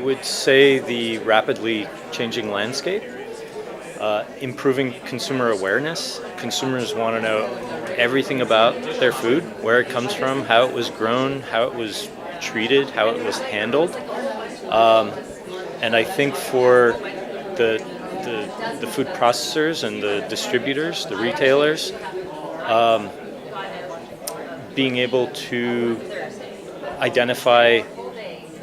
would say the rapidly changing landscape, improving consumer awareness. Consumers want to know everything about their food, where it comes from, how it was grown, how it was treated, how it was handled. And I think for the, the food processors and the distributors, the retailers, being able to identify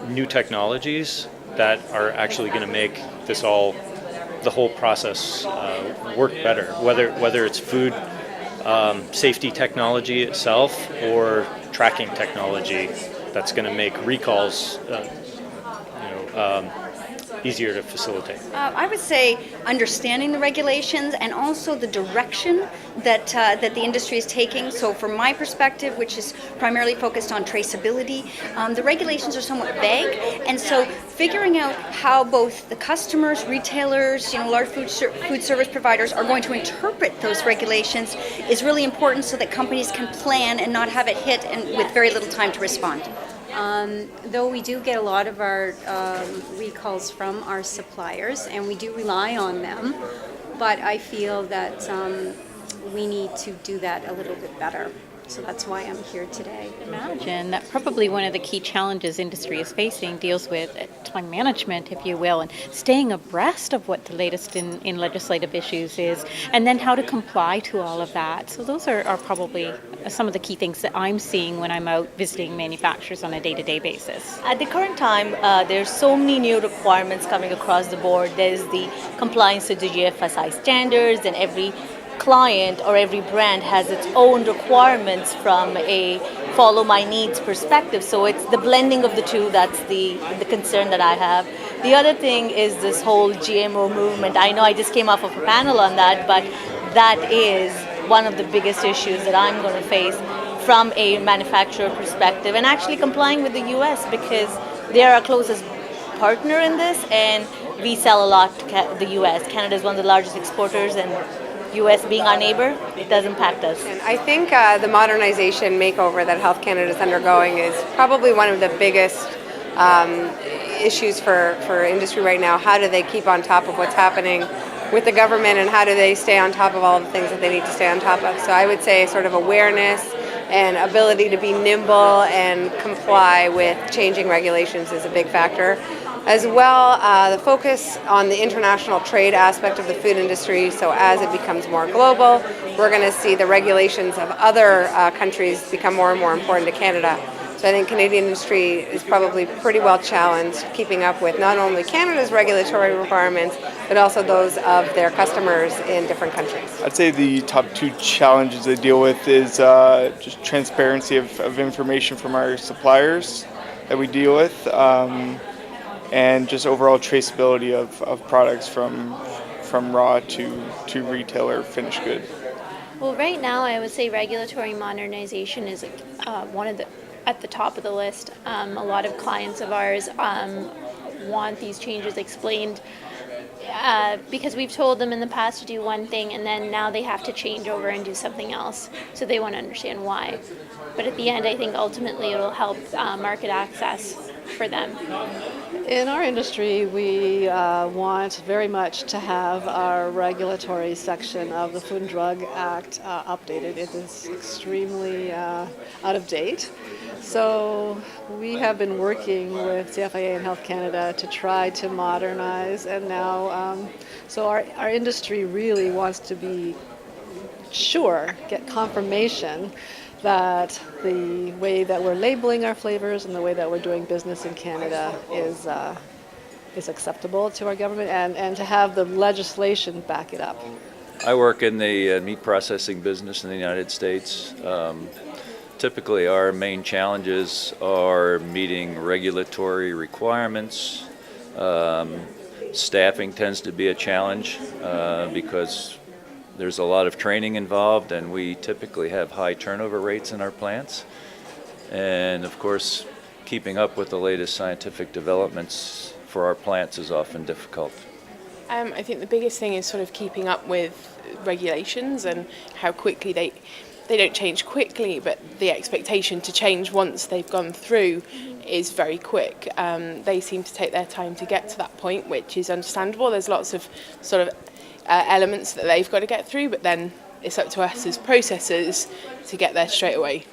new technologies that are actually going to make the whole process work better, whether it's food safety technology itself or tracking technology that's going to make recalls easier to facilitate. I would say understanding the regulations and also the direction that the industry is taking. So from my perspective, which is primarily focused on traceability, the regulations are somewhat vague, and so figuring out how both the customers, retailers, large food service providers are going to interpret those regulations is really important so that companies can plan and not have it hit and with very little time to respond. Though we do get a lot of our recalls from our suppliers, and we do rely on them, but I feel that we need to do that a little bit better. So that's why I'm here today. Imagine that probably one of the key challenges industry is facing deals with time management, if you will, and staying abreast of what the latest in legislative issues is, and then how to comply to all of that. So those are probably some of the key things that I'm seeing when I'm out visiting manufacturers on a day-to-day basis. At the current time, there's so many new requirements coming across the board. There's the compliance to the GFSI standards, and every client or every brand has its own requirements from a follow my needs perspective. So it's the blending of the two that's the concern that I have. The other thing is this whole GMO movement. I know I just came off of a panel on that, but that is one of the biggest issues that I'm going to face from a manufacturer perspective, and actually complying with the US because they're our closest partner in this, and we sell a lot to the US. Canada is one of the largest exporters, and U.S. being our neighbor, it does impact us. And I think the modernization makeover that Health Canada is undergoing is probably one of the biggest issues for industry right now. How do they keep on top of what's happening with the government, and how do they stay on top of all the things that they need to stay on top of? So I would say sort of awareness and ability to be nimble and comply with changing regulations is a big factor. As well, the focus on the international trade aspect of the food industry. So as it becomes more global, we're going to see the regulations of other countries become more and more important to Canada. So I think Canadian industry is probably pretty well challenged keeping up with not only Canada's regulatory requirements, but also those of their customers in different countries. I'd say the top two challenges they deal with is just transparency of information from our suppliers that we deal with. And just overall traceability of products from raw to retailer finished good. Well, right now I would say regulatory modernization is one of the at the top of the list. A lot of clients of ours want these changes explained because we've told them in the past to do one thing, and then now they have to change over and do something else. So they want to understand why. But at the end, I think ultimately it'll help market access for them. In our industry, we want very much to have our regulatory section of the Food and Drug Act updated. It is extremely out of date. So we have been working with CFIA and Health Canada to try to modernize, and now so our industry really wants to be sure, get confirmation that the way that we're labeling our flavors and the way that we're doing business in Canada is acceptable to our government, and to have the legislation back it up. I work in the meat processing business in the United States. Typically our main challenges are meeting regulatory requirements. Staffing tends to be a challenge because there's a lot of training involved, and we typically have high turnover rates in our plants. And of course, keeping up with the latest scientific developments for our plants is often difficult. I think the biggest thing is sort of keeping up with regulations and how quickly they don't change quickly, but the expectation to change once they've gone through is very quick. They seem to take their time to get to that point, which is understandable. There's lots of sort of elements that they've got to get through, but then it's up to us as processors to get there straight away.